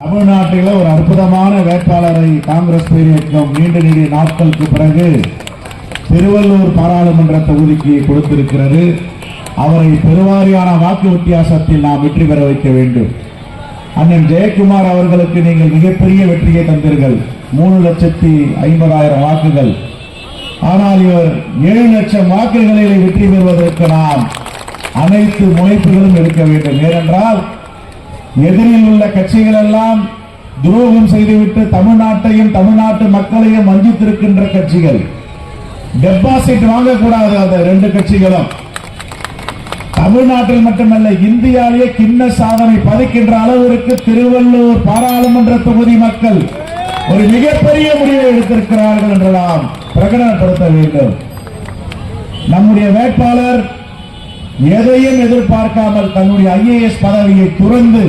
தமிழ்நாட்டில் ஒரு அற்புதமான வேட்பாளரை காங்கிரஸ் பேரியக்கம் நீண்ட நீண்ட நாட்களுக்கு பிறகு திருவள்ளூர் பாராளுமன்ற தொகுதிக்கு கொடுத்திருக்கிறது. அவரை பெருவாரியான வாக்கு வித்தியாசத்தில் நாம் வெற்றி பெற வைக்க வேண்டும். அண்ணன் ஜெயக்குமார் அவர்களுக்கு நீங்கள் மிகப்பெரிய வெற்றியை தந்தீர்கள், 3,50,000 வாக்குகள். ஆனால் இவர் 7 லட்சம் வாக்குகளில் வெற்றி பெறுவதற்கு நாம் அனைத்து முனைப்புகளும் எடுக்க வேண்டும். ஏனென்றால் எதிரில் உள்ள கட்சிகள் எல்லாம் துரோகம் செய்துவிட்டு தமிழ்நாட்டையும் தமிழ்நாட்டு மக்களையும் வஞ்சித்திருக்கின்ற கட்சிகள். டெபாசிட் வாங்கக்கூடாது. அந்த 2 கட்சிகளும் தமிழ்நாட்டில் மட்டுமல்ல இந்தியாவிலேயே கிண்ண சாதனை பதிக்கின்ற அளவிற்கு திருவள்ளூர் பாராளுமன்ற தொகுதி மக்கள் ஒரு மிகப்பெரிய முடிவை எடுத்திருக்கிறார்கள் என்று நாம் பிரகடனப்படுத்த வேண்டும். நம்முடைய வேட்பாளர் எதையும் எதிர்பார்க்காமல் தன்னுடைய IAS பதவியை துறந்து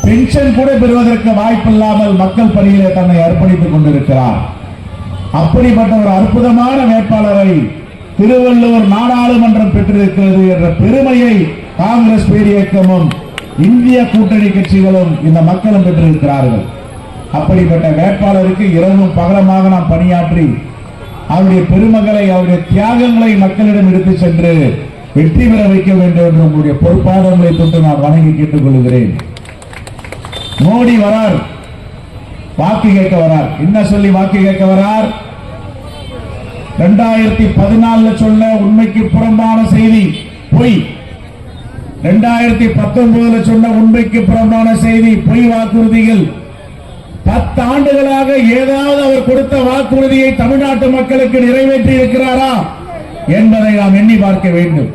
பென்ஷன் கூட பெறுவதற்கு வாய்ப்பில்லாமல் மக்கள் பணியிலே தன்னை அர்ப்பணித்துக் கொண்டிருக்கிறார். அப்படிப்பட்ட ஒரு அற்புதமான வேட்பாளரை திருவள்ளூர் நாடாளுமன்றம் பெற்றிருக்கிறது என்ற பெருமையை காங்கிரஸ் பேரியக்கமும் இந்திய கூட்டணி கட்சிகளும் இந்த மக்களும் பெற்றிருக்கிறார்கள். அப்படிப்பட்ட வேட்பாளருக்கு இரவும் பகலமாக நாம் பணியாற்றி அவருடைய பெருமகளை அவருடைய தியாகங்களை மக்களிடம் எடுத்து சென்று வெற்றி பெற வைக்க வேண்டும் என்று உங்களுடைய பொறுப்பாளர்களை தொட்டு நான் வணங்கி கேட்டுக் கொள்கிறேன். மோடி வரார், வாக்கு கேட்க வரார். என்ன சொல்லி வாக்கு கேட்க வரார்? 2014 சொன்ன உண்மைக்கு புறம்பான செய்தி பொய். 2019 சொன்ன உண்மைக்கு புறம்பான செய்தி பொய் வாக்குறுதிகள். 10 ஆண்டுகளாக ஏதாவது அவர் கொடுத்த வாக்குறுதியை தமிழ்நாட்டு மக்களுக்கு நிறைவேற்றி இருக்கிறாரா என்பதை நாம் எண்ணி பார்க்க வேண்டும்.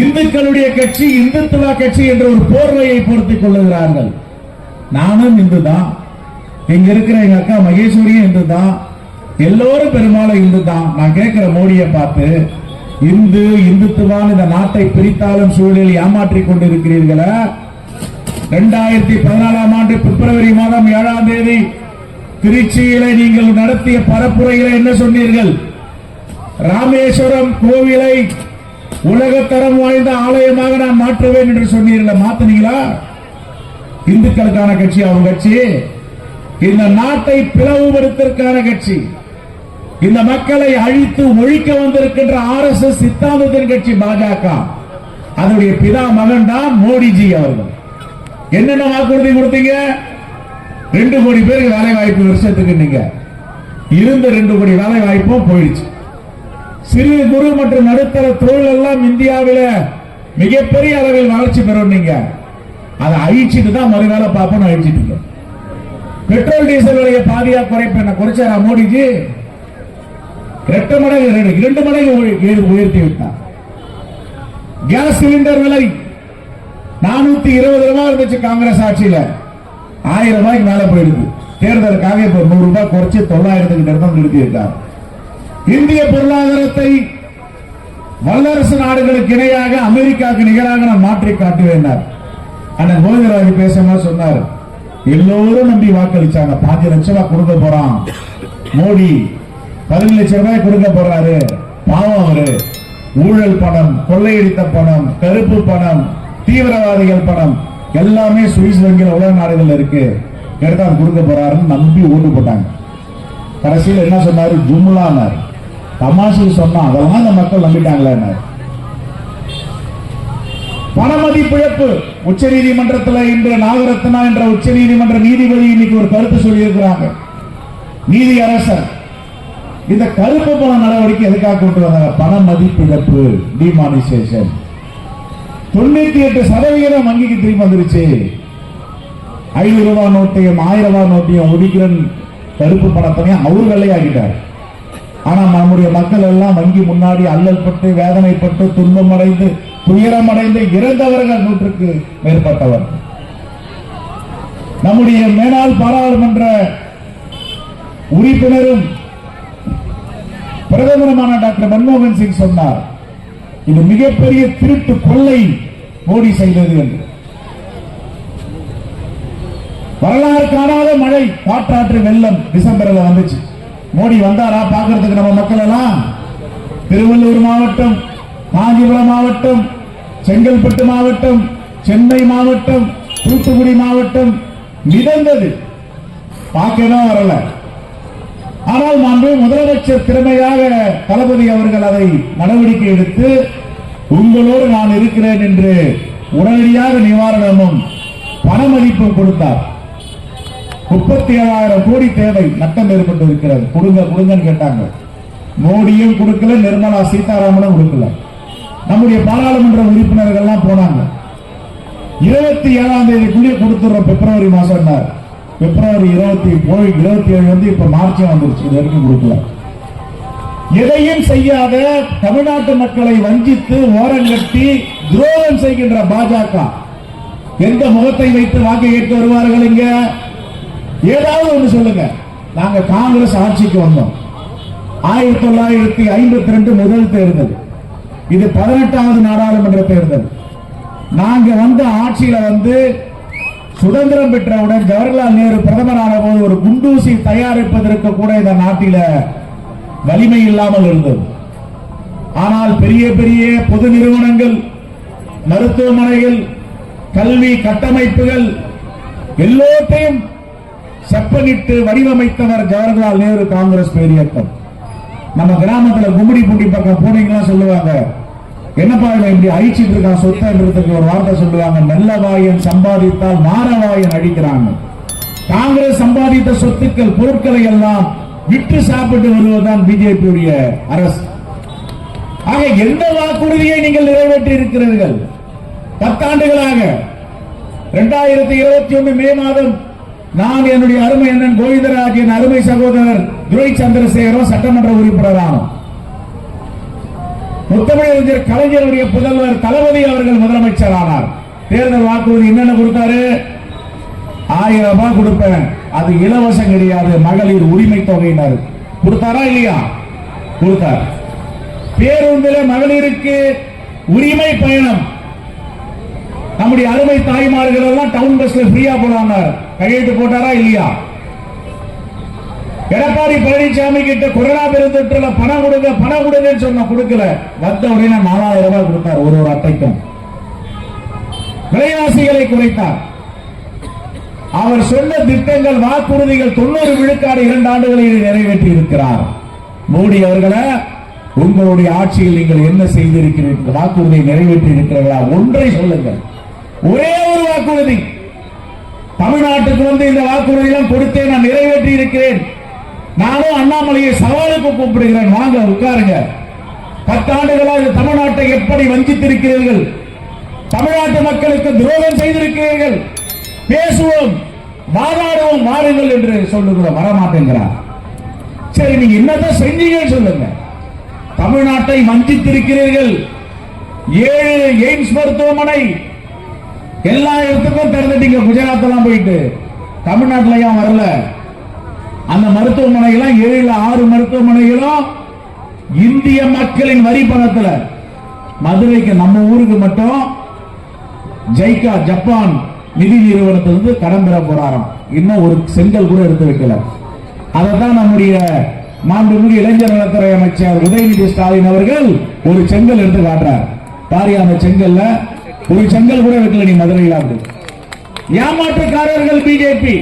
இந்துக்களுடைய கட்சி, இந்துத்துவ கட்சி என்ற ஒரு போர்வையை பொருத்திக் கொள்ளுகிறார்கள். நானும் இந்து தான், இங்க இருக்கிற எங்க அக்கா மகேஸ்வரியும் இந்து தான், எல்லோரும் பெரும்பாலும் இந்து தான். நான் கேட்கிற மோடியை பார்த்து, இந்து இந்துத்துவான் இந்த நாட்டை பிரித்தாலும் சூழலில் ஏமாற்றிக் கொண்டிருக்கிறீர்களா? 2014 ஆண்டு பிப்ரவரி மாதம் 7ஆம் தேதி திருச்சியில நீங்கள் நடத்திய பரப்புரையில என்ன சொன்னீர்கள்? ராமேஸ்வரம் கோவிலை உலகத்தரம் வாய்ந்த ஆலயமாக நான் மாற்றுவேன் என்று சொன்னீர்கள். மாத்தினீங்களா? இந்துக்களுக்கான கட்சி அவங்க கட்சி, இந்த நாட்டை பிளவுபடுத்திற்கான கட்சி, இந்த மக்களை அழித்து ஒழிக்க வந்திருக்கின்ற RSS சித்தாந்தத்தின் கட்சி பாஜக. அதனுடைய பிதா மகன் தான் மோடிஜி அவர்கள். என்னென்ன வாக்குறுதி கொடுத்தீங்க? 2 கோடி பேருக்கு வேலை வாய்ப்பு வருஷத்துக்கு. நீங்க இருந்த 2 கோடி வேலை வாய்ப்பும் போயிடுச்சு. சிறு குறு மற்றும் நடுத்தர தொழில் எல்லாம் இந்தியாவில மிகப்பெரிய அளவில் வளர்ச்சி பெறும். நீங்க அதை அழிச்சிட்டு தான் மறு வேலை பார்ப்போம் அழிச்சிட்டு. பெட்ரோல் டீசல் விலையை பாதியா குறைப்பேன் குறைச்சாரா மோடிஜி? 2 மடங்கு உயர்த்தி விட்டார். கேஸ் சிலிண்டர் விலை 420 ரூபாய் இருந்துச்சு காங்கிரஸ் ஆட்சியில, 1000 ரூபாய்க்கு மேல போயிடுது. தேர்தலுக்காக இப்ப 100 ரூபாய் குறைச்சு 900 நிறுத்தி இருக்கார். இந்திய பொருளாதாரத்தை வல்லரசு நாடுகளுக்கு இணையாக அமெரிக்காவுக்கு நிகராக நான் மாற்றி காட்டுவேன். அண்ணன் கோவிந்தராஜ் பேசும்போது சொன்னார், எல்லோரும் நம்பி வாக்களிச்சாங்க. 5 லட்சம் ரூபாய் கொடுக்க போறான் மோடி, 10 லட்சம் ரூபாய் கொடுக்க போறாரு. பாவம் அவரு. ஊழல் பணம், கொள்ளையடித்த பணம், கருப்பு பணம், தீவிரவாதிகள் பணம் எல்லாமே சுவிஸ் வங்கியில் உலக நாடுகள் இருக்கு, எடுத்து கொடுக்க போறாருன்னு நம்பி ஓட்டு போட்டாங்க. கடைசியில் என்ன சொன்னாரு? ஜும்லானார். தமாஷு சொன்னா அதெல்லாம் இந்த மக்கள் நம்பிட்டாங்களே. பணமதிப்பிழப்பு உச்ச நீதிமன்றத்தில் இன்று நாகரத்னா என்ற உச்ச நீதிமன்ற நீதிபதி இன்னைக்கு ஒரு கருத்து சொல்லி இருக்கிறாங்க. நீதி அரசர் இந்த கருப்பு பண நடவடிக்கை எதுக்காக கொண்டு வந்தாங்க? பண மதிப்பிழப்பு, டிமானிசேஷன். 98% வங்கிக்கு திரும்பி வந்துருச்சு. 500 ரூபாய் நோட்டையும் 1000 ரூபாய் நோட்டையும் ஒதுக்கிற கருப்பு பணத்தையும் அவர் வெள்ளையாகிட்டார். ஆனா நம்முடைய மக்கள் எல்லாம் வங்கி முன்னாடி அல்லல் பட்டு, வேதனைப்பட்டு, துன்பமடைந்து, துயரமடைந்து இறந்தவர்கள் 100க்கு மேற்பட்டவர். நம்முடைய மேலாள் பாராளுமன்ற உறுப்பினரும் பிரதமருமான டாக்டர் மன்மோகன் சிங் சொன்னார், இது மிகப்பெரிய திருட்டு கொள்ளை மோடி செய்தது என்று. வரலாறு காணாத மழை, காற்றாற்று வெள்ளம் டிசம்பர்ல வந்துச்சு. மோடி வந்தாரா பார்க்கறதுக்கு நம்ம மக்கள் எல்லாம்? திருவள்ளூர் மாவட்டம், காஞ்சிபுரம் மாவட்டம், செங்கல்பட்டு மாவட்டம், சென்னை மாவட்டம், தூத்துக்குடி மாவட்டம் மிதந்தது, பார்க்கலாம் வரல. ஆனால் மாண்பு முதலமைச்சர் திறமையாக தளபதி அவர்கள் அதை நடவடிக்கை எடுத்து உங்களோடு நான் இருக்கிறேன் என்று உடனடியாக நிவாரணமும் பணமதிப்பும் கொடுத்தார். 37,000 கோடி தேவை, நட்டம் ஏற்பட்டு இருக்கிறது, கொடுங்கன்னு கேட்டாங்க. மோடியும் கொடுக்கல, நிர்மலா சீதாராமனும் கொடுக்கல. நம்முடைய பாராளுமன்ற உறுப்பினர்கள் எல்லாம் போனாங்க. 27ஆம் தேதிக்குள்ளே கொடுத்துறோம், பிப்ரவரி மாசம். பிப்ரவரி 27 வந்து இப்ப மார்ச் வந்துருச்சு, இது வரைக்கும் கொடுக்கல. எதையும் செய்யாத தமிழ்நாட்டு மக்களை வஞ்சித்து ஓரங்கட்டி துரோகம் செய்கின்ற பாஜக எந்த முகத்தை வைத்து வாக்கு கேட்டு வருவார்கள்? இங்க ஏதாவது ஒன்று சொல்லுங்க. நாங்க காங்கிரஸ் ஆட்சிக்கு வந்தோம். 1952 முதல் தேர்தல், இது 18வது நாடாளுமன்ற தேர்தல். நாங்க வந்து ஆட்சியில வந்து சுதந்திரம் பெற்றவுடன் ஜவஹர்லால் நேரு பிரதமரான போது ஒரு குண்டூசி தயாரிப்பதற்கு கூட இந்த நாட்டில வலிமை இல்லாமல் இருந்தது. ஆனால் பெரிய பெரிய பொது நிறுவனங்கள், மருத்துவமனைகள், கல்வி கட்டமைப்புகள் எல்லோரையும் செப்பனிட்டு வடிவமைத்தவர் ஜவஹர்லால் நேரு காங்கிரஸ் பேரியக்கம். நம்ம கிராமத்தில் கும்மிடி பூண்டி பக்கம் போனீங்கன்னா சொல்லுவாங்க, என்னப்பா இப்படி அழிச்சிட்டு இருக்கான் சொத்துன்றதுக்கு ஒரு வார்த்தை சொல்லுவாங்க, நல்லவாயன் சம்பாதித்தால் மாறவாயன் அடிக்கிறாங்க. காங்கிரஸ் சம்பாதித்த சொத்துக்கள் பொருட்களை எல்லாம் விட்டு சாப்பிட்டு வருவதுதான் பிஜேபி அரசு. ஆக எந்த வாக்குறுதியை நீங்கள் நிறைவேற்றி இருக்கிறீர்கள்? 10 ஆண்டுகளாக 2021 மே மாதம் நான் என்னுடைய அருமை அண்ணன் கோவிந்தராஜ், என் அருமை சகோதரர் துரை சந்திரசேகரன் சட்டமன்ற உறுப்பினரானோம். முத்தமிழறிஞர் கலைஞருடைய புதல்வர் தளபதி அவர்கள் முதலமைச்சர் ஆனார். தேர்தல் வாக்குறுதி என்னென்ன கொடுத்தாரு? 1000 ரூபாய் கொடுப்பேன், அது இலவசம் கிடையாது, மகளிர் உரிமை தொகையினர் கொடுத்தாரா இல்லையா? கொடுத்தார். பேருந்தில் மகளிருக்கு உரிமை பயணம், நம்முடைய அருமை தாய்மார்கள் எல்லாம் டவுன் பஸ்ல ஃப்ரீயா போனாங்க, கையெழுத்து போட்டாரா இல்லையா? எடப்பாடி பழனிசாமி கிட்ட கொரோனா பெருந்தொற்றுல பணம் கொடுங்கன்னு சொன்ன, கொடுக்கல. வந்த உடனே 4000 ரூபாய் கொடுத்தார் ஒரு அட்டைக்கும். விலைவாசிகளை குறைத்தார். அவர் சொன்ன திட்டங்கள், வாக்குறுதிகள் 90 விழுக்காடு 2 ஆண்டுகளில் நிறைவேற்றி இருக்கிறார். மோடி அவர்களே, உங்களுடைய ஆட்சியில் நீங்கள் என்ன செய்திருக்கிறீர்கள்? வாக்குறுதியை நிறைவேற்றி இருக்கிறீர்களா? ஒன்றை சொல்லுங்கள், ஒரே ஒரு வாக்குறுதி. தமிழ்நாட்டுக்கு வந்து இந்த வாக்குறுதியெல்லாம் கொடுத்தே நான் நிறைவேற்றி இருக்கிறேன். நானும் அண்ணாமலையை சவாலுக்கு கூப்பிடுகிறேன், வாங்க உட்காருங்க. 10 ஆண்டுகளாக தமிழ்நாட்டை எப்படி வஞ்சித்திருக்கிறீர்கள்? தமிழ்நாட்டு மக்களுக்கு துரோகம் செய்திருக்கிறீர்கள். பேசுவோம், வாதாடுவோம், வாருங்கள் என்று சொல்லுகிறோம். வரமாட்டேங்கிறார். சரி, நீங்க என்னதான் செஞ்சீங்க சொல்லுங்க. தமிழ்நாட்டை வஞ்சித்திருக்கிறீர்கள். 7 எய்ம்ஸ் மருத்துவமனை எல்லா இடத்துக்கும் திறந்துட்டீங்க. குஜராத் எல்லாம் போயிட்டு தமிழ்நாட்டில் ஏன் வரல? அந்த மருத்துவமனைகள் 7-6 மருத்துவமனைகளும் இந்திய மக்களின் வரி பணத்தில். மதுரைக்கு நம்ம ஊருக்கு மட்டும் ஜைகா ஜப்பான் நிதி நிறுவனத்திலிருந்து கடன் பெற போறாராம். இன்னும் ஒரு செங்கல் கூட எடுத்து வைக்கல. அதைத்தான் நம்முடைய மாண்புமிகு இளைஞர் நலத்துறை அமைச்சர் உதயநிதி ஸ்டாலின் அவர்கள் ஒரு செங்கல் எடுத்து காட்டுறார். பாரி, அந்த செங்கல்ல ஒரு செங்கல் கூட வைக்கல நீ மதுரையில். ஏமாற்றுக்காரர்கள் பிஜேபி.